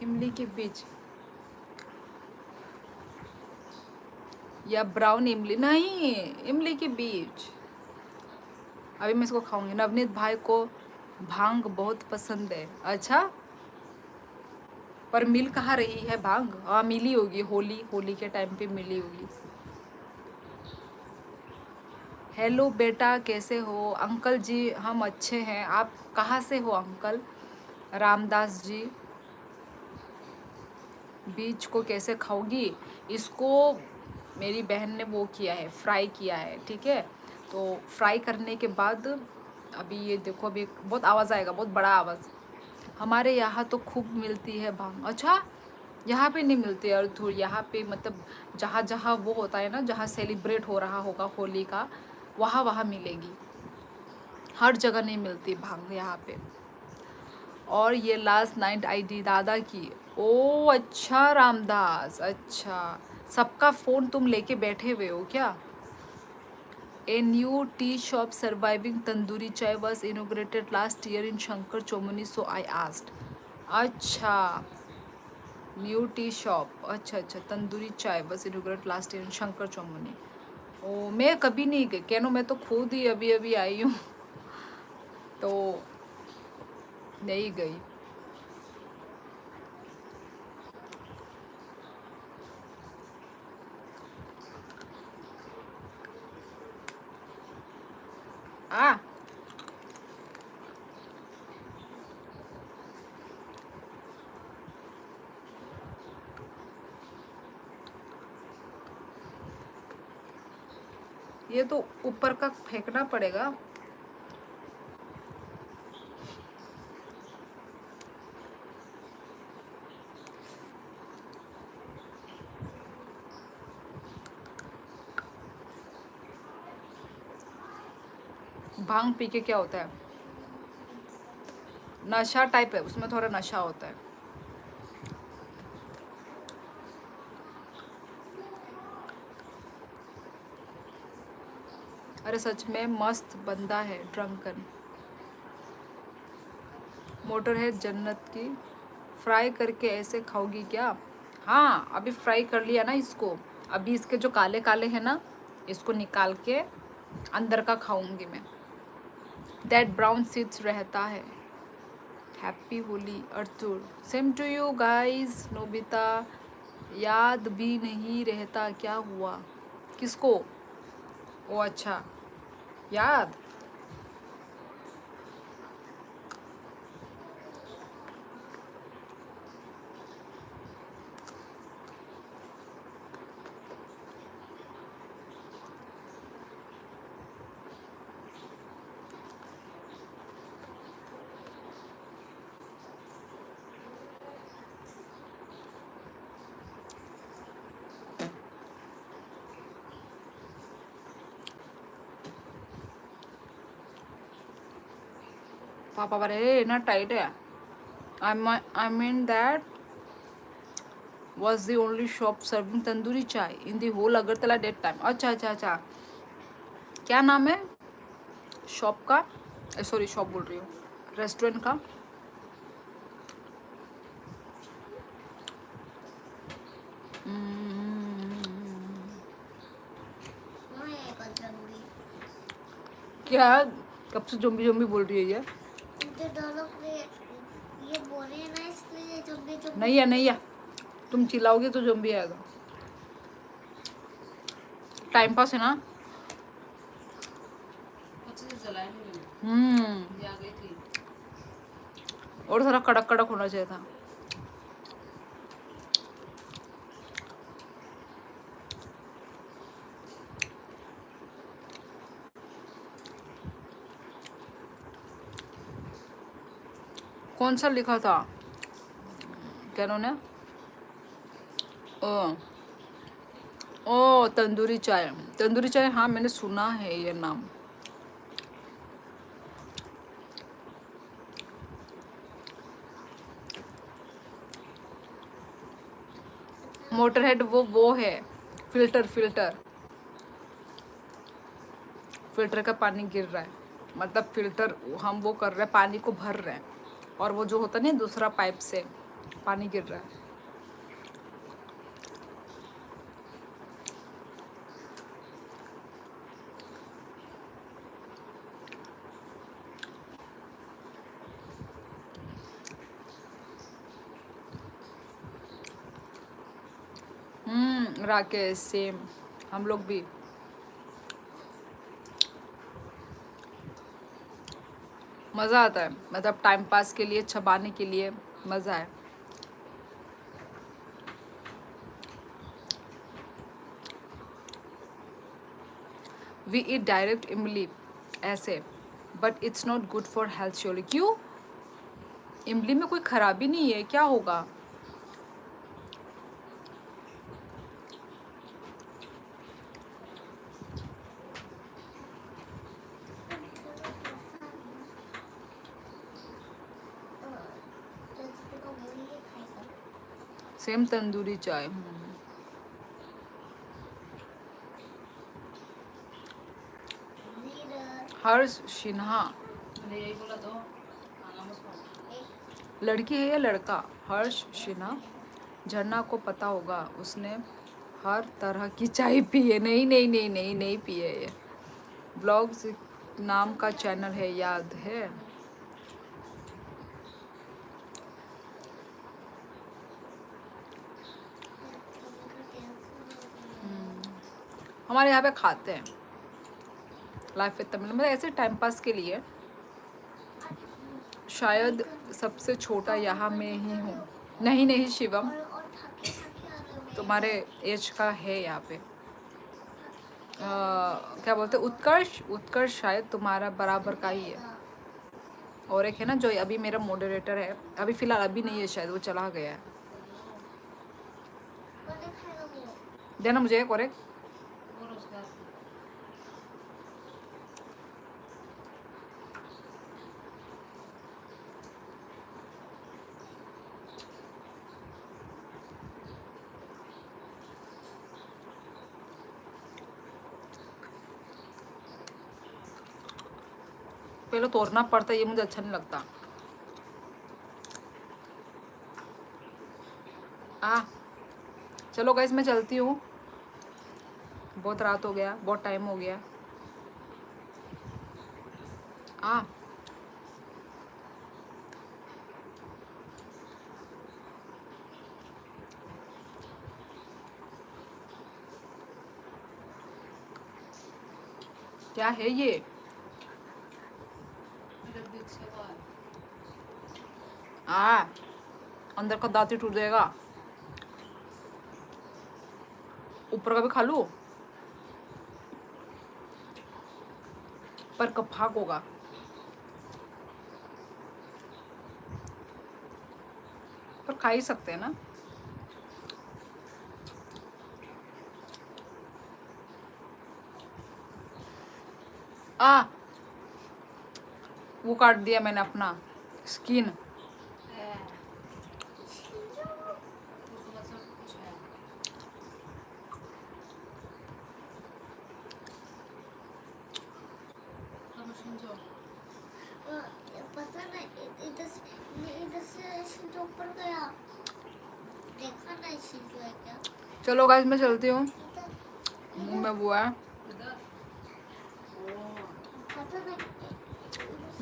[SPEAKER 1] इमली के बीज या ब्राउन इमली, नहीं इमली के बीज। अभी मैं इसको खाऊंगी। नवनीत भाई को भांग बहुत पसंद है, अच्छा, पर मिल कहाँ रही है भांग? हाँ मिली होगी, होली होली के टाइम पे मिली होगी। हेलो बेटा, कैसे हो? अंकल जी हम अच्छे हैं, आप कहाँ से हो अंकल? रामदास जी, बीज को कैसे खाओगी? इसको मेरी बहन ने वो किया है, फ्राई किया है, ठीक है? तो फ्राई करने के बाद अभी ये देखो, अभी बहुत आवाज़ आएगा, बहुत बड़ा आवाज़। हमारे यहाँ तो खूब मिलती है भांग। अच्छा, यहाँ पे नहीं मिलती है, और थोड़ी यहाँ पे मतलब जहाँ जहाँ वो होता है ना, जहाँ सेलिब्रेट हो रहा होगा होली का, वहाँ वहाँ मिलेगी, हर जगह नहीं मिलती भांग यहाँ पे। और ये लास्ट नाइट आईडी दादा की। ओ अच्छा रामदास, अच्छा, सबका फ़ोन तुम लेके बैठे हुए हो क्या? A new tea shop surviving tandoori chai was inaugurated last year in Shankar Chowmuhani, so I asked. अच्छा, न्यू टी शॉप, अच्छा अच्छा, तंदूरी चाय बस inaugurate last year in Shankar Chowmuhani. ओ मैं कभी नहीं गई कैनो, मैं तो खुद ही अभी अभी आई हूँ तो नहीं गई। आ ये तो ऊपर का फेंकना पड़ेगा। भांग पी के क्या होता है? नशा टाइप है, उसमें थोड़ा नशा होता है। अरे सच में मस्त बंदा है ड्रंकन। मोटर है जन्नत की। फ्राई करके ऐसे खाओगी क्या? हाँ अभी फ्राई कर लिया ना इसको। अभी इसके जो काले काले हैं ना, इसको निकाल के अंदर का खाऊंगी मैं। दैट ब्राउन सीड्स रहता है। Happy Holi Arthur. Same to you guys. Nobita याद भी नहीं रहता क्या हुआ? किसको? ओ अच्छा, याद। पापा बोले ना टाइट है। I mean that was the only shop serving tandoori चाय in the whole Agartala that time। अच्छा अच्छा अच्छा, क्या नाम है शॉप का? सॉरी शॉप बोल रही हूँ, रेस्टोरेंट का। क्या? कब से जोम्बी जोम्बी बोल रही है ये?
[SPEAKER 3] ये बोले हैं ना इसलिए जोम्बी जोम्बी।
[SPEAKER 1] नहीं है नहीं है, तुम चिल्लाओगे तो जोम्बी आएगा। टाइम पास है ना। और थोड़ा कड़क कड़क होना चाहिए था। कौन सा लिखा था क्या उन्होंने? ओ ओ तंदूरी चाय। तंदूरी चाय, हाँ मैंने सुना है ये नाम। मोटरहेड वो है फिल्टर। फिल्टर फिल्टर का पानी गिर रहा है, मतलब फिल्टर हम वो कर रहे हैं, पानी को भर रहे हैं, और वो जो होता नहीं दूसरा पाइप से पानी गिर रहा है। राकेश सेम, हम लोग भी। मज़ा आता है, मतलब टाइम पास के लिए, छबाने के लिए मज़ा है। वी ईट डायरेक्ट इमली ऐसे, but it's not good for health surely. क्यों? इमली में कोई खराबी नहीं है, क्या होगा? सेम तंदूरी चाय। हर्ष सिन्हा। लड़की है या लड़का? हर्ष सिन्हा। झरना को पता होगा, उसने हर तरह की चाय पी है। नहीं नहीं नहीं नहीं नहीं पी है ये। ब्लॉग्स नाम का चैनल है, याद है? हमारे यहाँ पे खाते हैं लाइफ है तमिल में, ऐसे टाइम पास के लिए। शायद सबसे छोटा यहाँ मैं ही हूँ। नहीं नहीं शिवम, तुम्हारे एज का है यहाँ पे। क्या बोलते हैं, उत्कर्ष। उत्कर्ष शायद तुम्हारा बराबर का ही है। और एक है ना जो अभी मेरा मॉडरेटर है, अभी फ़िलहाल अभी नहीं है शायद, वो चला गया है। देना मुझे एक और एक। पहले तोड़ना पड़ता है, ये मुझे अच्छा नहीं लगता। चलो गाइस मैं चलती हूँ, बहुत रात हो गया, बहुत टाइम हो गया। क्या है ये? अंदर का दांत ही टूट जाएगा। ऊपर का भी खा लूं, पर कब फाक होगा। पर खा ही सकते हैं ना। वो काट दिया मैंने अपना स्किन।
[SPEAKER 3] पता नहीं इधर से शिंजो ऊपर गया, देखा नहीं शिंजो है क्या।
[SPEAKER 1] चलो गाइस मैं चलती हूँ,
[SPEAKER 3] इधर
[SPEAKER 1] मुंह में वो है।
[SPEAKER 3] पता नहीं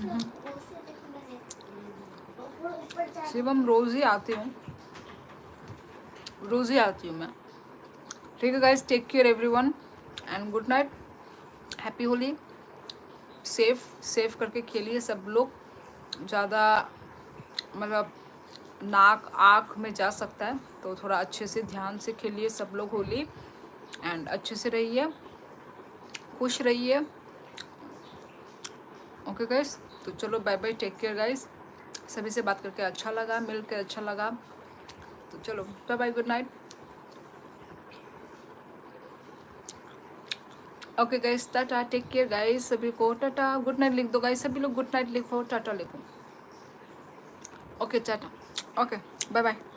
[SPEAKER 3] इधर से देखो मैंने ऊपर जा।
[SPEAKER 1] शिवम रोज ही आती हूँ, रोज ही आती हूँ मैं। ठीक है guys, take care everyone and good night, happy Holi. Safe करके खेलिए सब लोग, ज़्यादा मतलब नाक आँख में जा सकता है, तो थोड़ा अच्छे से ध्यान से खेलिए सब लोग होली। एंड अच्छे से रहिए, खुश रहिए। ओके गाइस, तो चलो bye bye, take care guys. सभी से बात करके अच्छा लगा, मिल के अच्छा लगा। तो चलो bye bye, good night. Okay guys, tata, take care guys. सभी को टाटा, गुड नाइट लिख दो गाइस, सभी लोग गुड नाइट लिखो, टाटा लिखो। Okay tata, okay bye bye.